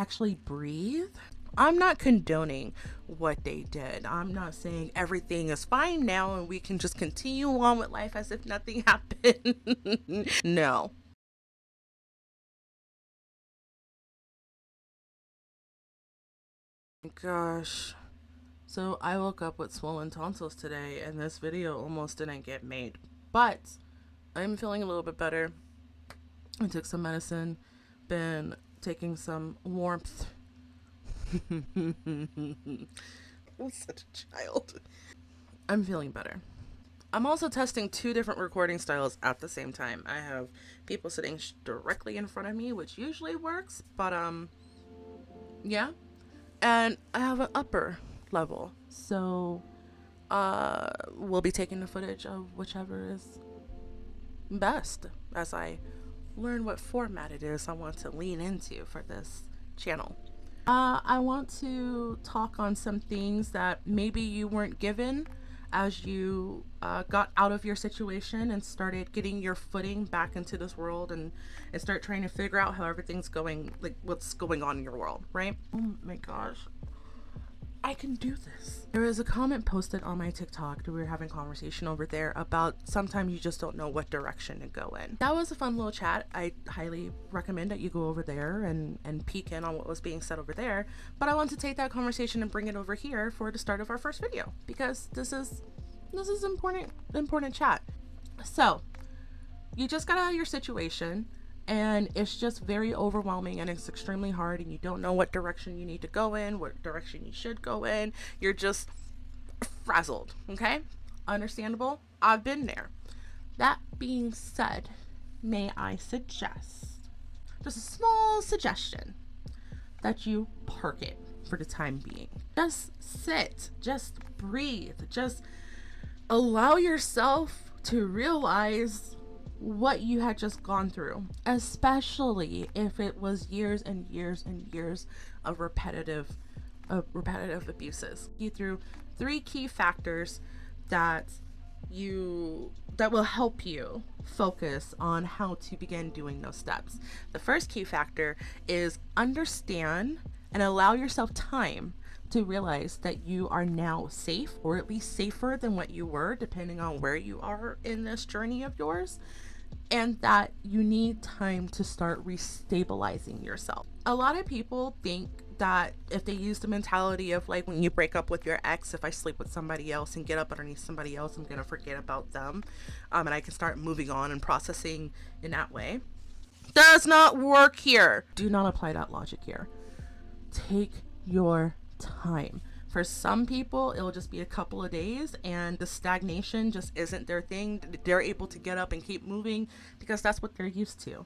actually breathe. I'm not condoning what they did. I'm not saying everything is fine now and we can just continue on with life as if nothing happened. No. Gosh. So I woke up with swollen tonsils today and this video almost didn't get made. But I'm feeling a little bit better. I took some medicine, been taking some warmth. I'm such a child. I'm feeling better. I'm also testing 2 different recording styles at the same time. I have people sitting directly in front of me, which usually works, but yeah. And I have an upper level. So we'll be taking the footage of whichever is best as I learn what format it is I want to lean into for this channel. I want to talk on some things that maybe you weren't given as you got out of your situation and started getting your footing back into this world and start trying to figure out how everything's going, like what's going on in your world, right? Oh my gosh. I can do this. There was a comment posted on my TikTok that we were having a conversation over there about sometimes you just don't know what direction to go in. That was a fun little chat. I highly recommend that you go over there and peek in on what was being said over there. But I want to take that conversation and bring it over here for the start of our first video because this is important chat. So you just got out of your situation and it's just very overwhelming and it's extremely hard and you don't know what direction you need to go in, what direction you should go in. You're just frazzled, okay? Understandable? I've been there. That being said, may I suggest, just a small suggestion, that you park it for the time being. Just sit, just breathe, just allow yourself to realize what you had just gone through, especially if it was years and years and years of repetitive abuses. You through 3 key factors that will help you focus on how to begin doing those steps. The first key factor is understand and allow yourself time to realize that you are now safe, or at least safer than what you were, depending on where you are in this journey of yours, and that you need time to start restabilizing yourself. A lot of people think that if they use the mentality of like when you break up with your ex, if I sleep with somebody else and get up underneath somebody else, I'm gonna forget about them, and I can start moving on and processing in that way. Does not work here. Do not apply that logic here. Take your time. For some people, it'll just be a couple of days and the stagnation just isn't their thing. They're able to get up and keep moving because that's what they're used to.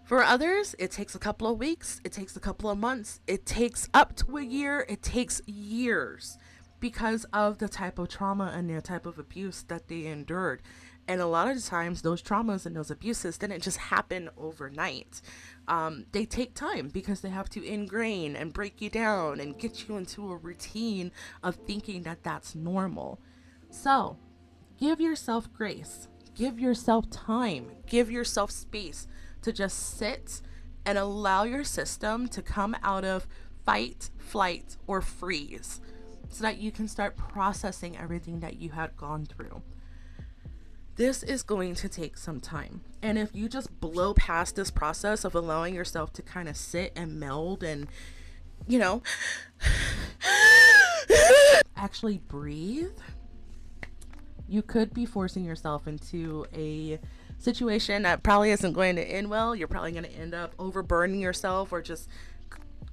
For others, it takes a couple of weeks, it takes a couple of months, it takes up to a year, it takes years because of the type of trauma and the type of abuse that they endured. And a lot of the times those traumas and those abuses didn't just happen overnight. They take time because they have to ingrain and break you down and get you into a routine of thinking that that's normal. So give yourself grace, give yourself time, give yourself space to just sit and allow your system to come out of fight, flight, or freeze so that you can start processing everything that you had gone through. This is going to take some time. And if you just blow past this process of allowing yourself to kind of sit and meld and, you know, actually breathe, you could be forcing yourself into a situation that probably isn't going to end well. You're probably going to end up overburdening yourself or just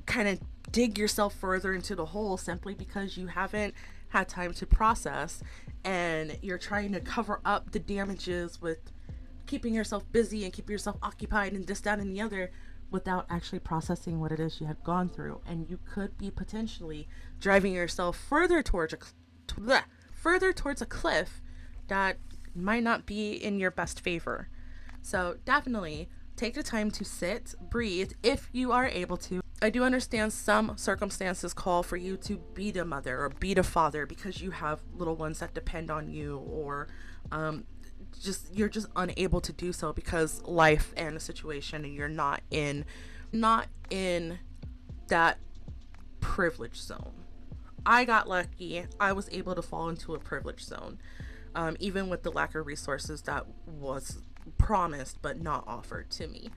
kind of dig yourself further into the hole simply because you haven't had time to process and you're trying to cover up the damages with keeping yourself busy and keeping yourself occupied and this, that, and the other without actually processing what it is you had gone through. And you could be potentially driving yourself further towards a cliff that might not be in your best favor. So definitely take the time to sit, breathe if you are able to. I do understand some circumstances call for you to be the mother or be the father because you have little ones that depend on you, or you're just unable to do so because life and the situation, and you're not in that privilege zone. I got lucky. I was able to fall into a privilege zone, even with the lack of resources that was promised but not offered to me.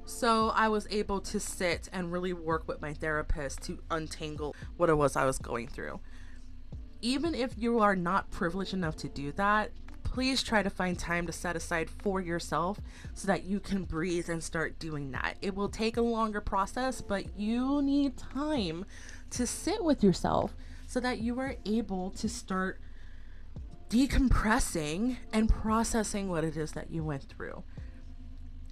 So I was able to sit and really work with my therapist to untangle what it was I was going through. Even if you are not privileged enough to do that, please try to find time to set aside for yourself so that you can breathe and start doing that. It will take a longer process, but you need time to sit with yourself so that you are able to start decompressing and processing what it is that you went through.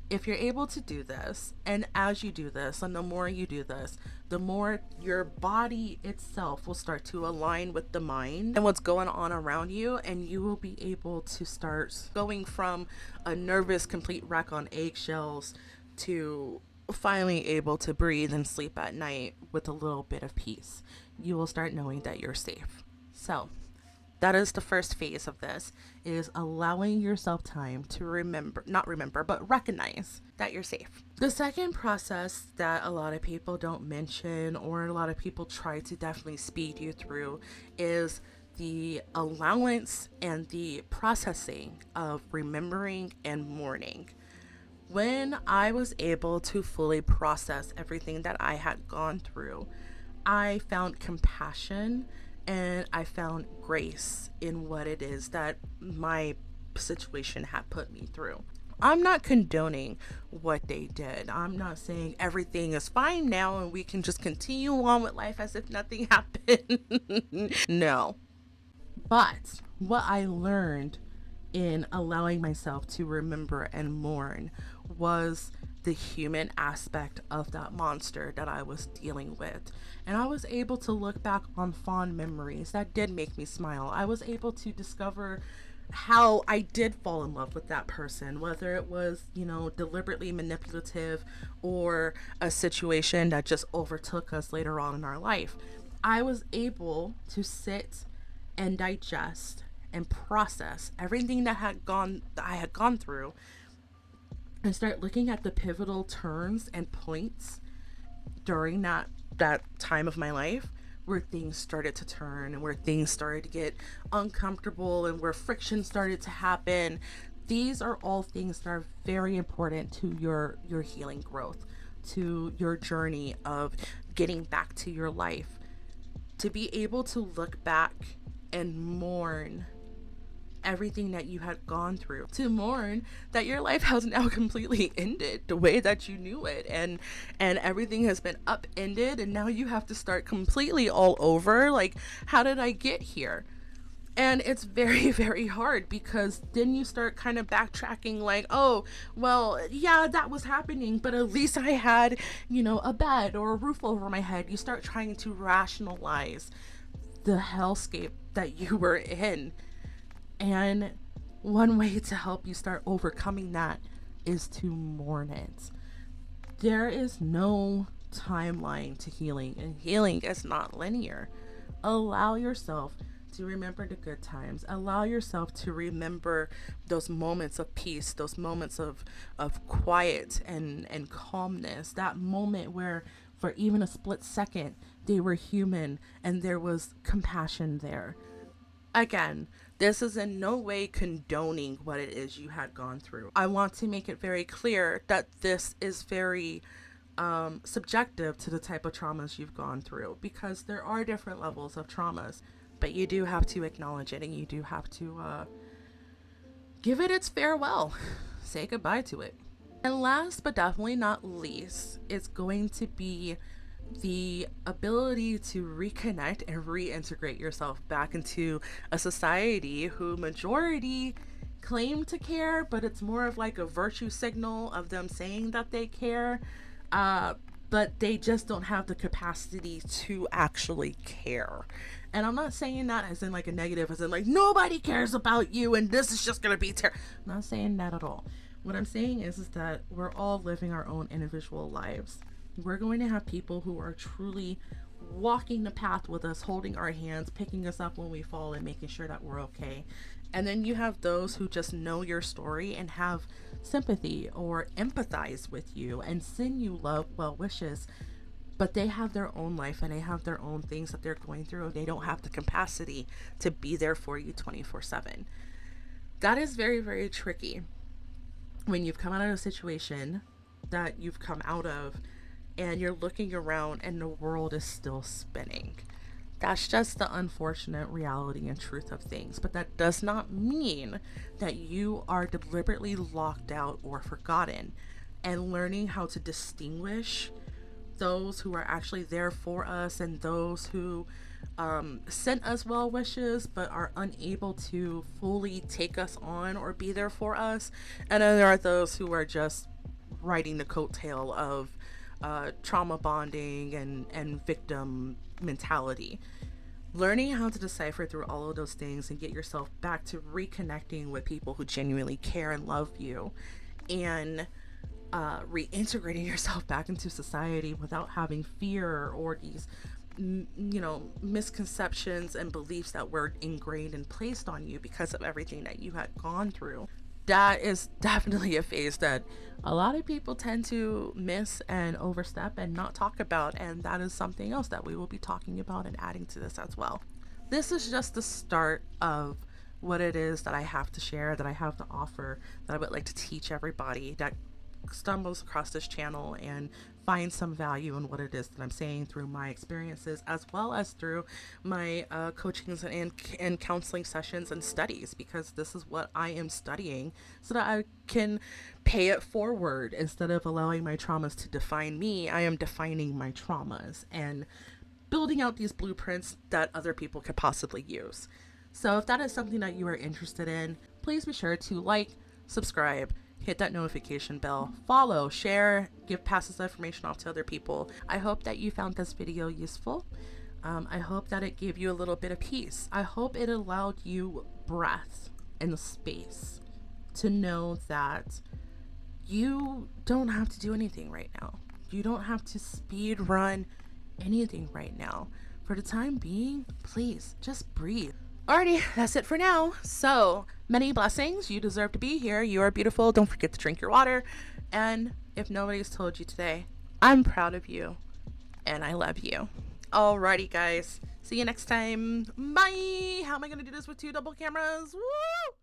If you're able to do this, and as you do this, and the more you do this, the more your body itself will start to align with the mind and what's going on around you, and you will be able to start going from a nervous, complete wreck on eggshells to finally able to breathe and sleep at night with a little bit of peace. You will start knowing that you're safe. So, that is the first phase of this, is allowing yourself time to not remember, but recognize that you're safe. The second process that a lot of people don't mention, or a lot of people try to definitely speed you through, is the allowance and the processing of remembering and mourning. When I was able to fully process everything that I had gone through, I found compassion and I found grace in what it is that my situation had put me through. I'm not condoning what they did. I'm not saying everything is fine now and we can just continue on with life as if nothing happened. No. But what I learned in allowing myself to remember and mourn was the human aspect of that monster that I was dealing with. And I was able to look back on fond memories that did make me smile. I was able to discover how I did fall in love with that person, whether it was, deliberately manipulative or a situation that just overtook us later on in our life. I was able to sit and digest and process everything that I had gone through, and start looking at the pivotal turns and points during that time of my life where things started to turn and where things started to get uncomfortable and where friction started to happen. These are all things that are very important to your healing growth, to your journey of getting back to your life. To be able to look back and mourn everything that you had gone through, to mourn that your life has now completely ended the way that you knew it, and everything has been upended, and now you have to start completely all over. Like, how did I get here? And it's very, very hard, because then you start kind of backtracking, like, oh, well, yeah, that was happening, but at least I had, a bed or a roof over my head. You start trying to rationalize the hellscape that you were in. And one way to help you start overcoming that is to mourn it. There is no timeline to healing, and healing is not linear. Allow yourself to remember the good times. Allow yourself to remember those moments of peace, those moments of quiet and calmness. That moment where, for even a split second, they were human and there was compassion there. Again, this is in no way condoning what it is you had gone through. I want to make it very clear that this is very subjective to the type of traumas you've gone through, because there are different levels of traumas, but you do have to acknowledge it, and you do have to give it its farewell. Say goodbye to it. And last but definitely not least, it's going to be the ability to reconnect and reintegrate yourself back into a society who majority claim to care, but it's more of like a virtue signal of them saying that they care, but they just don't have the capacity to actually care. And I'm not saying that as in like a negative, as in like nobody cares about you and this is just gonna be terrible. I'm not saying that at all. What I'm saying is that we're all living our own individual lives. We're going to have people who are truly walking the path with us, holding our hands, picking us up when we fall, and making sure that we're okay. And then you have those who just know your story and have sympathy or empathize with you and send you love, well wishes, but they have their own life and they have their own things that they're going through. They don't have the capacity to be there for you 24/7. That is very, very tricky when you've come out of a situation that you've come out of and you're looking around and the world is still spinning. That's just the unfortunate reality and truth of things. But that does not mean that you are deliberately locked out or forgotten. And learning how to distinguish those who are actually there for us and those who sent us well wishes but are unable to fully take us on or be there for us. And then there are those who are just riding the coattail of trauma bonding and victim mentality. Learning how to decipher through all of those things and get yourself back to reconnecting with people who genuinely care and love you, and reintegrating yourself back into society without having fear or these misconceptions and beliefs that were ingrained and placed on you because of everything that you had gone through. That is definitely a phase that a lot of people tend to miss and overstep and not talk about, and that is something else that we will be talking about and adding to this as well. This is just the start of what it is that I have to share, that I have to offer, that I would like to teach everybody that stumbles across this channel and find some value in what it is that I'm saying through my experiences, as well as through my coachings and counseling sessions and studies, because this is what I am studying so that I can pay it forward. Instead of allowing my traumas to define me, I am defining my traumas and building out these blueprints that other people could possibly use. So if that is something that you are interested in, please be sure to like, subscribe, hit that notification bell, follow, share, pass this information off to other people. I hope that you found this video useful. I hope that it gave you a little bit of peace. I hope it allowed you breath and space to know that you don't have to do anything right now. You don't have to speed run anything right now. For the time being, please just breathe. Alrighty, that's it for now. So many blessings. You deserve to be here. You are beautiful. Don't forget to drink your water. And if nobody's told you today, I'm proud of you and I love you. Alrighty, guys. See you next time. Bye. How am I going to do this with 2 double cameras? Woo!